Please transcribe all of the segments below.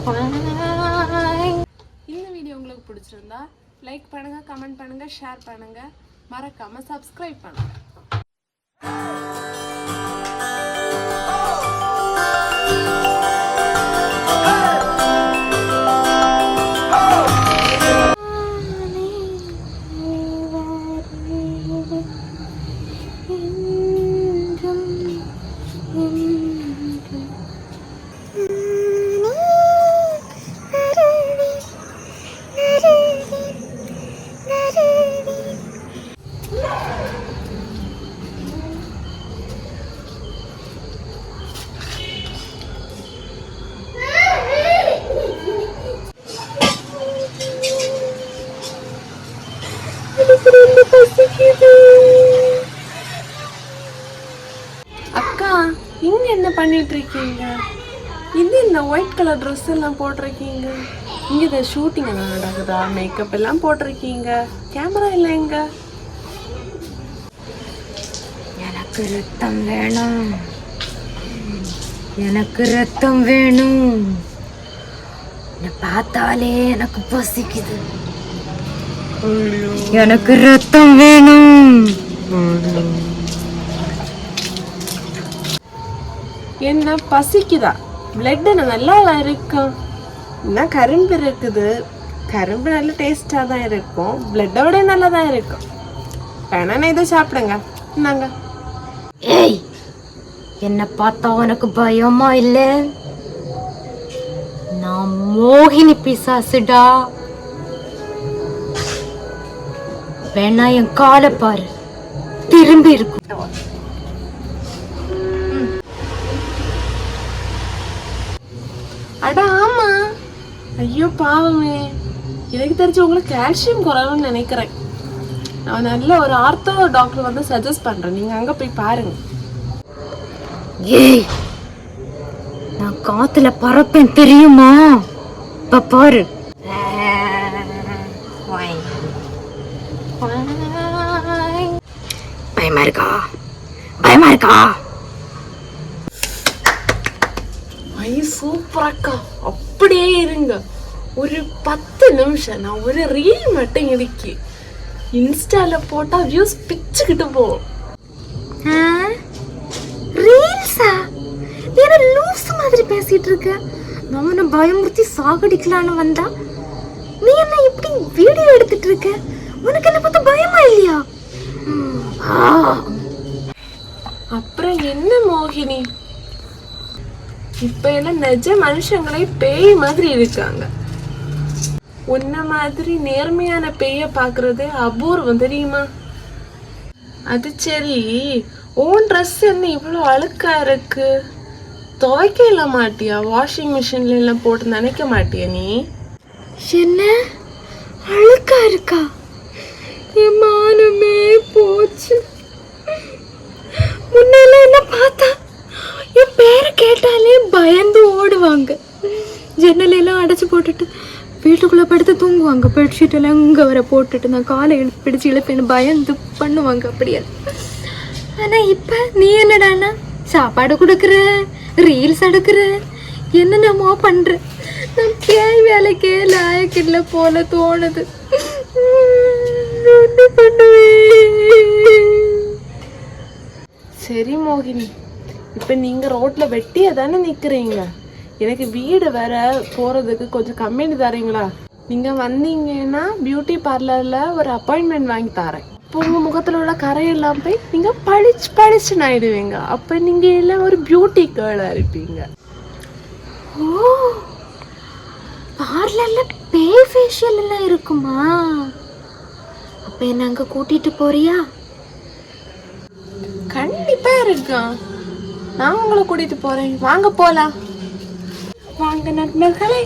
இந்த வீடியோ உங்களுக்கு பிடிச்சிருந்தா லைக் பண்ணுங்க, கமெண்ட் பண்ணுங்க, ஷேர் பண்ணுங்க, மறக்காம சப்ஸ்கிரைப் பண்ணுங்க. அக்கா, இங்க என்ன பண்ணிட்டு இருக்கீங்க? இது இந்த ஒயிட் கலர் ட்ரெஸ் எல்லாம் போட்டிருக்கீங்க. இங்க இந்த ஷூட்டிங் எல்லாம் நடக்குதா? மேக்கப் எல்லாம் போட்டிருக்கீங்க. கேமரா இல்லை எங்க? எனக்கு ரத்தம் வேணும், எனக்கு ரத்தம் வேணும். பார்த்தாலே எனக்கு பசிக்குது. எனக்கு ரத்தம் வேணும். என்ன பசிக்குதா? பிளட் நல்லா இருக்கும். என்ன கரும்பு இருக்குது, கரும்பு நல்ல டேஸ்டாக தான் இருக்கும். பிளட்டோட நல்லா தான் இருக்கும். வேணா இதை சாப்பிடுங்க. என்னங்க? ஏய், என்ன பார்த்தா உனக்கு பயமா இல்ல? நான் மோகினி பிசாசுடா. வேணா என் காலை பாரு, திரும்பி இருக்கும். அட ஆமா, ஐயோ பாவமே. எனக்கு தெரிஞ்சு உங்களுக்கு கால்சியம் குறைவுன்னு நினைக்கிறேன். நான் நல்ல ஒரு ஆர்த்தோ டாக்டர் வந்து சஜஸ்ட் பண்றேன், நீங்க அங்க போய் பாருங்க. ஏய், நான் காத்துல பறப்பேன் தெரியுமா? பாரு. பயமா இருக்கா? பயமா இருக்கா? சூப்பராக்கா, அப்படியே இருங்க. ஒரு 10 நிமிஷம் நான் ஒரு ரீல் மட்டும் இடிக்கி இன்ஸ்டால போட்டா வியூஸ் பிச்சுக்கிட்டு போகும். ரீல்ஸா? என்ன லூஸ் மாதிரி பேசிட்டு இருக்க? நான் பயமுறுத்தி சாகடிக்கலான்னு வந்தா நீ என்ன இப்படி வீடியோ எடுத்துட்டு இருக்க? உனக்கு என்ன பார்த்தா பயமா இல்லையா? அப்புறம் என்ன மோகினி, இப்ப எல்லாம் நிஜ மனுஷங்களே பேய் மாதிரி இருக்காங்க. உன்ன மாதிரி நேர்மையான பேய பாக்குறது அபூர்வம் தெரியுமா? அது சரி, ஓன் ட்ரெஸ் என்ன இவ்வளவு அழுக்கா இருக்கு? துவைக்க இல்ல மாட்டியா? வாஷிங் மிஷின்ல எல்லாம் போட்டு நினைக்க மாட்டியா நீ? என்ன அழுக்கா இருக்கா? என் மானமே போச்சு. முன்னெல்லாம் என்ன பார்த்தா என் பேரை கேட்டாலே பயந்து ஓடுவாங்க. ஜன்னலெல்லாம் அடைச்சி போட்டுட்டு வீட்டுக்குள்ளே படுத்து தூங்குவாங்க. பெட்ஷீட் எல்லாம் இங்கே வர போட்டுட்டு நான் காலை பிடிச்சி இழுப்பேன்னு பயந்து பண்ணுவாங்க. அப்படியா? ஆனால் இப்போ நீ என்னடானா சாப்பாடு கொடுக்குற, ரீல்ஸ் எடுக்கிற, என்னென்னமோ பண்ணுற. நான் பேய் வேலைக்கே லாயக்கில்ல போல தோணுது. என்ன பண்ணுவேன்? சரி மோகினி, இப்போ நீங்க ரோட்ல வெட்டியா தானே நிக்கிறீங்க. எனக்கு வீடு வேற போறதுக்கு கொஞ்சம் கம்மி தரீங்களா? நீங்க வந்தீங்கன்னா பியூட்டி பார்லர்ல ஒரு அப்பாயின்மெண்ட் வாங்கி தரேன். இப்போ உங்க முகத்துல உள்ள கரையெல்லாம் போய் நீங்க பளிச்சுன்னு ஆயிடுவீங்க. அப்ப நீங்க எல்லாம் ஒரு பியூட்டி கேர்ளா இருப்பீங்க. ஓ, பார்லர்ல பேய் ஃபேஷியல் எல்லாம் இருக்குமா? அப்ப என்ன அங்க கூட்டிட்டு போறியா? கண்டிப்பா இருக்கும். நான் உங்களை கூட்டிட்டு போறேன். வாங்க போலாம். வாங்க நண்பர்களே,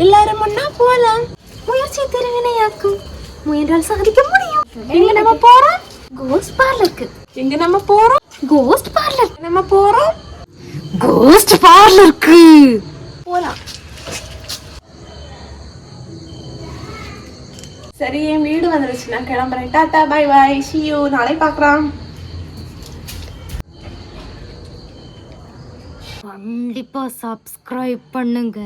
எல்லாரும் ஒண்ணா போலாம். முயற்சி திருவினையாக்கும். முயன்றால் சாதிக்க முடியும். எங்க நம்ம போறோம்? கோஸ்ட் பார்லருக்கு. எங்க நம்ம போறோம்? Ghost parlour. நம்ம போறோம் கோஸ்ட் பார்லருக்கு. போலாம். சரி, என் வீடு வந்துருச்சு, நான் கிளம்புறேன். டாடா, பை பை, see you, நாளை பார்க்கலாம். கண்டிப்பா சப்ஸ்கிரைப் பண்ணுங்க.